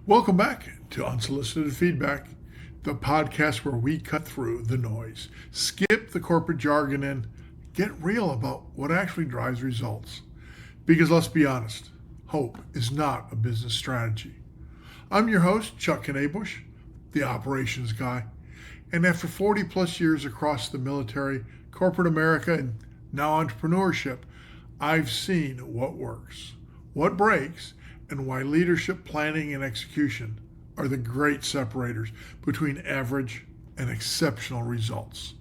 Welcome back to Unsolicited Feedback, the podcast where we cut through the noise, skip the corporate jargon, and get real about what actually drives results. Because let's be honest, hope is not a business strategy. I'm your host, Chuck Knabusch, the operations guy, and after 40 plus years across the military, corporate America, and now entrepreneurship, I've seen what works, what breaks, and why leadership planning and execution are the great separators between average and exceptional results.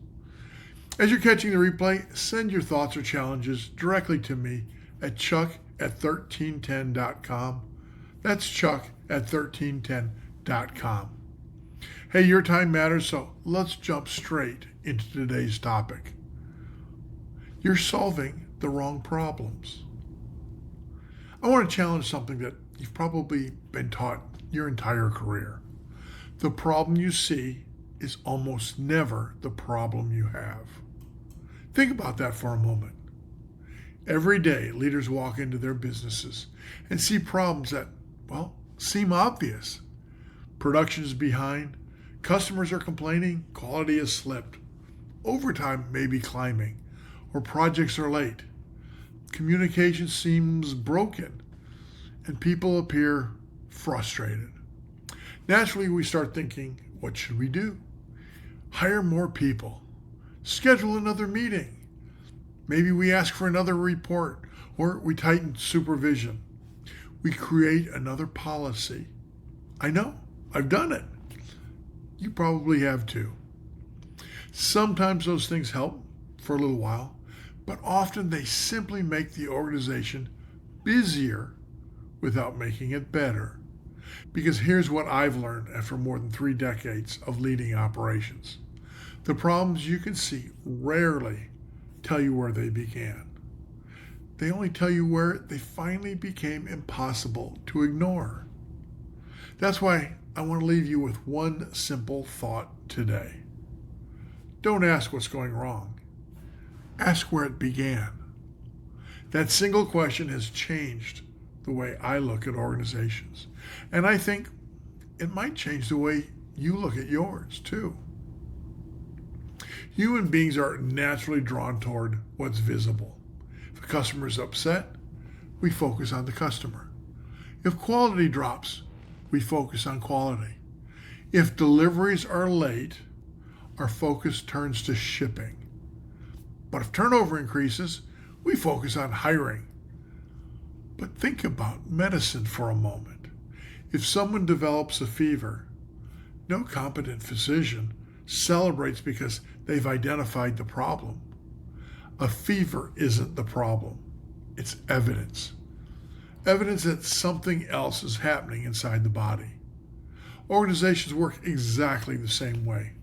As you're catching the replay, send your thoughts or challenges directly to me at chuck@1310.com. That's chuck@1310.com. Hey, your time matters, so let's jump straight into today's topic. You're solving the wrong problems. I want to challenge something that you've probably been taught your entire career. The problem you see is almost never the problem you have. Think about that for a moment. Every day, leaders walk into their businesses and see problems that, seem obvious. Production is behind, customers are complaining, quality has slipped, overtime may be climbing, or projects are late. Communication seems broken, and people appear frustrated. Naturally, we start thinking, what should we do? Hire more people. Schedule another meeting. Maybe we ask for another report, or we tighten supervision. We create another policy. I know, I've done it. You probably have too. Sometimes those things help for a little while, but often they simply make the organization busier without making it better. Because here's what I've learned after more than 3 decades of leading operations. The problems you can see rarely tell you where they began. They only tell you where they finally became impossible to ignore. That's why I want to leave you with one simple thought today. Don't ask what's going wrong. Ask where it began. That single question has changed the way I look at organizations. And I think it might change the way you look at yours too. Human beings are naturally drawn toward what's visible. If a customer is upset, we focus on the customer. If quality drops, we focus on quality. If deliveries are late, our focus turns to shipping. But if turnover increases, we focus on hiring. But think about medicine for a moment. If someone develops a fever, no competent physician celebrates because they've identified the problem. A fever isn't the problem. It's evidence. Evidence that something else is happening inside the body. Organizations work exactly the same way.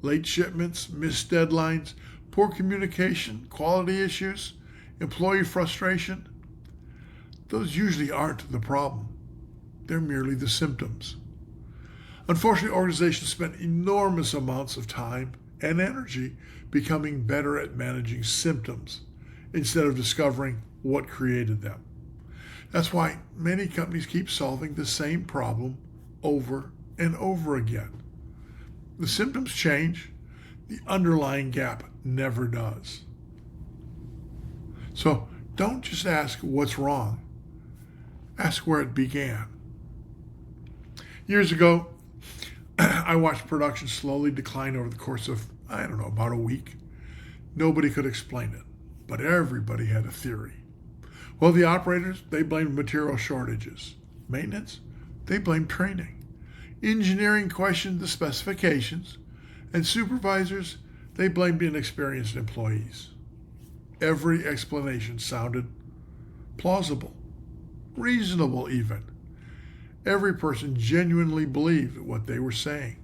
Late shipments, missed deadlines, poor communication, quality issues, employee frustration, those usually aren't the problem. They're merely the symptoms. Unfortunately, organizations spend enormous amounts of time and energy becoming better at managing symptoms instead of discovering what created them. That's why many companies keep solving the same problem over and over again. The symptoms change, the underlying gap never does. So don't just ask what's wrong. Ask where it began. Years ago, I watched production slowly decline over the course of, about a week. Nobody could explain it, but everybody had a theory. Well, the operators, they blamed material shortages. Maintenance, they blamed training. Engineering questioned the specifications, and supervisors, they blamed inexperienced employees. Every explanation sounded plausible, reasonable even. Every person genuinely believed what they were saying.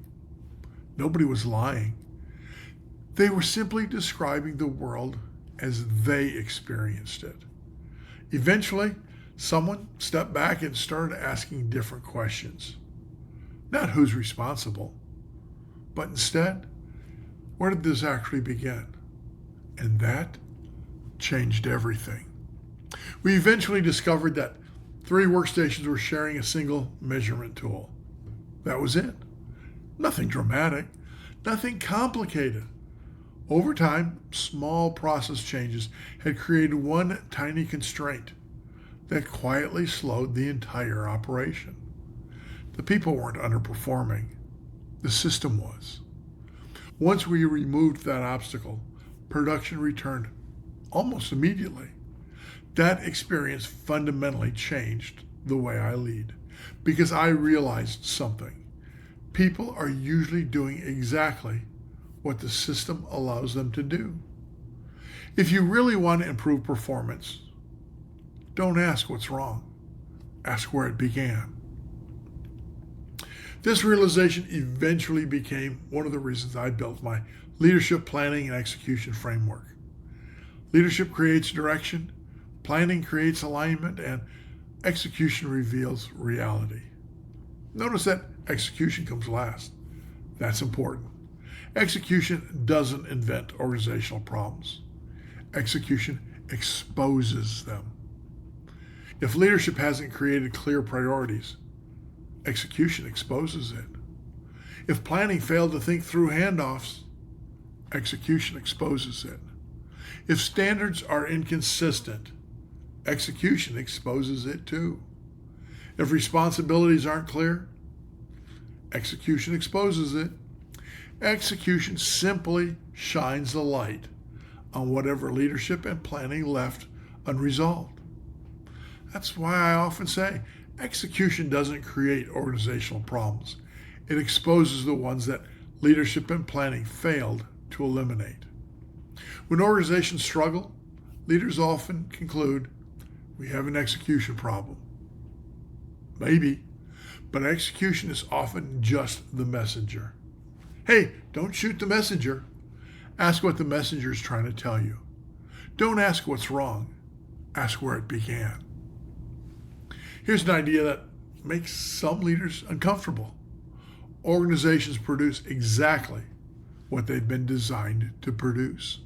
Nobody was lying. They were simply describing the world as they experienced it. Eventually, someone stepped back and started asking different questions. Not who's responsible, but instead, where did this actually begin? And that changed everything. We eventually discovered that 3 workstations were sharing a single measurement tool. That was it. Nothing dramatic, nothing complicated. Over time, small process changes had created one tiny constraint that quietly slowed the entire operation. The people weren't underperforming. The system was. Once we removed that obstacle, production returned almost immediately. That experience fundamentally changed the way I lead because I realized something. People are usually doing exactly what the system allows them to do. If you really want to improve performance, don't ask what's wrong. Ask where it began. This realization eventually became one of the reasons I built my leadership planning and execution framework. Leadership creates direction, planning creates alignment, and execution reveals reality. Notice that execution comes last. That's important. Execution doesn't invent organizational problems. Execution exposes them. If leadership hasn't created clear priorities, execution exposes it. If planning failed to think through handoffs, execution exposes it. If standards are inconsistent, execution exposes it too. If responsibilities aren't clear, execution exposes it. Execution simply shines the light on whatever leadership and planning left unresolved. That's why I often say execution doesn't create organizational problems. It exposes the ones that leadership and planning failed to eliminate. When organizations struggle, leaders often conclude, we have an execution problem. Maybe, but execution is often just the messenger. Hey, don't shoot the messenger. Ask what the messenger is trying to tell you. Don't ask what's wrong. Ask where it began. Here's an idea that makes some leaders uncomfortable. Organizations produce exactly what they've been designed to produce.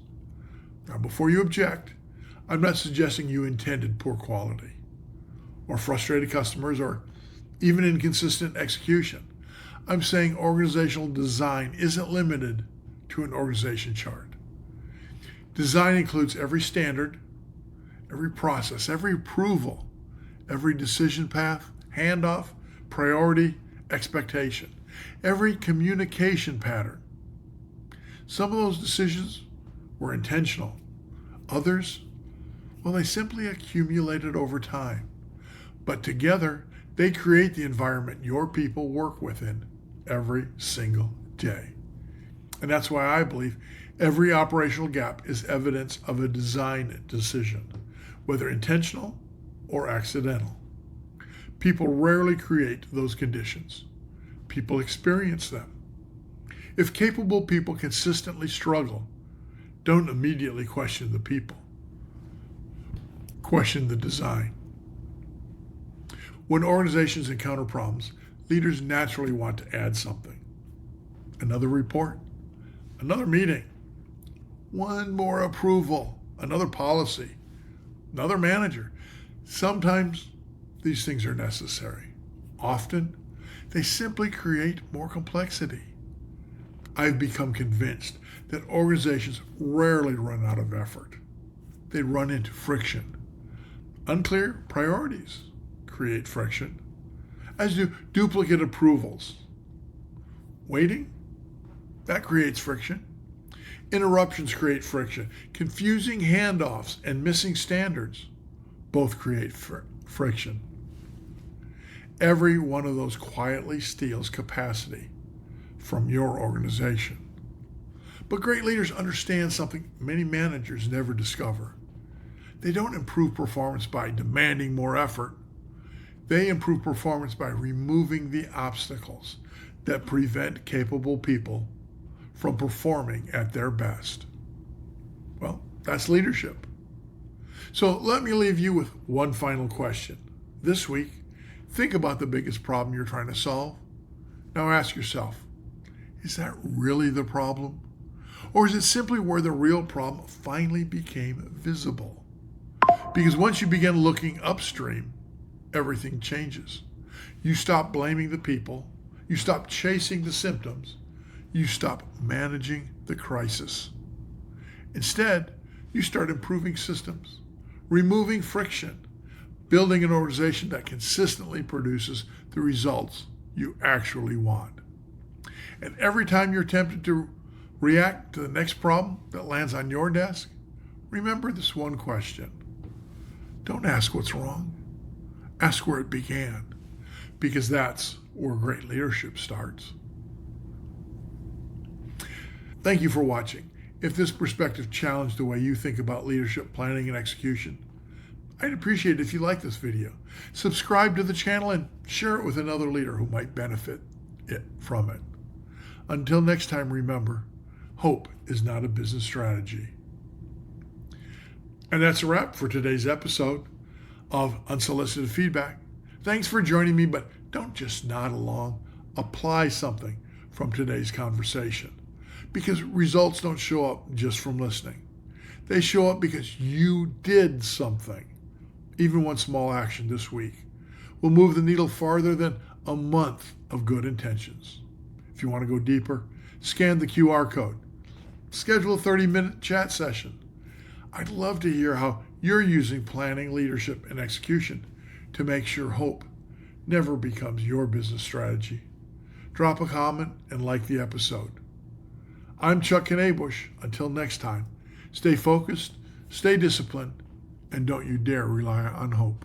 Now, before you object, I'm not suggesting you intended poor quality or frustrated customers or even inconsistent execution. I'm saying organizational design isn't limited to an organization chart. Design includes every standard, every process, every approval, every decision path, handoff, priority, expectation, every communication pattern. Some of those decisions were intentional. Others, well, they simply accumulated over time. But together, they create the environment your people work within every single day. And that's why I believe every operational gap is evidence of a design decision, whether intentional or accidental. People rarely create those conditions. People experience them. If capable people consistently struggle, don't immediately question the people. Question the design. When organizations encounter problems, leaders naturally want to add something. Another report, another meeting, one more approval, another policy, another manager. Sometimes these things are necessary. Often, they simply create more complexity. I've become convinced that organizations rarely run out of effort. They run into friction. Unclear priorities create friction, as do duplicate approvals. Waiting, that creates friction. Interruptions create friction. Confusing handoffs and missing standards both create friction. Every one of those quietly steals capacity from your organization. But great leaders understand something many managers never discover. They don't improve performance by demanding more effort. They improve performance by removing the obstacles that prevent capable people from performing at their best. Well, that's leadership. So let me leave you with one final question. This week, think about the biggest problem you're trying to solve. Now ask yourself, is that really the problem? Or is it simply where the real problem finally became visible? Because once you begin looking upstream, everything changes. You stop blaming the people. You stop chasing the symptoms. You stop managing the crisis. Instead, you start improving systems, removing friction, building an organization that consistently produces the results you actually want. And every time you're tempted to react to the next problem that lands on your desk, remember this one question. Don't ask what's wrong. Ask where it began, because that's where great leadership starts. Thank you for watching. If this perspective challenged the way you think about leadership, planning, and execution, I'd appreciate it if you like this video. Subscribe to the channel and share it with another leader who might benefit from it. Until next time, remember, hope is not a business strategy. And that's a wrap for today's episode of Unsolicited Feedback. Thanks for joining me, but don't just nod along. Apply something from today's conversation, because results don't show up just from listening. They show up because you did something. Even one small action this week will move the needle farther than a month of good intentions. If you want to go deeper, scan the QR code. Schedule a 30-minute chat session. I'd love to hear how you're using planning, leadership, and execution to make sure hope never becomes your business strategy. Drop a comment and like the episode. I'm Chuck Knabusch. Until next time, stay focused, stay disciplined, and don't you dare rely on hope.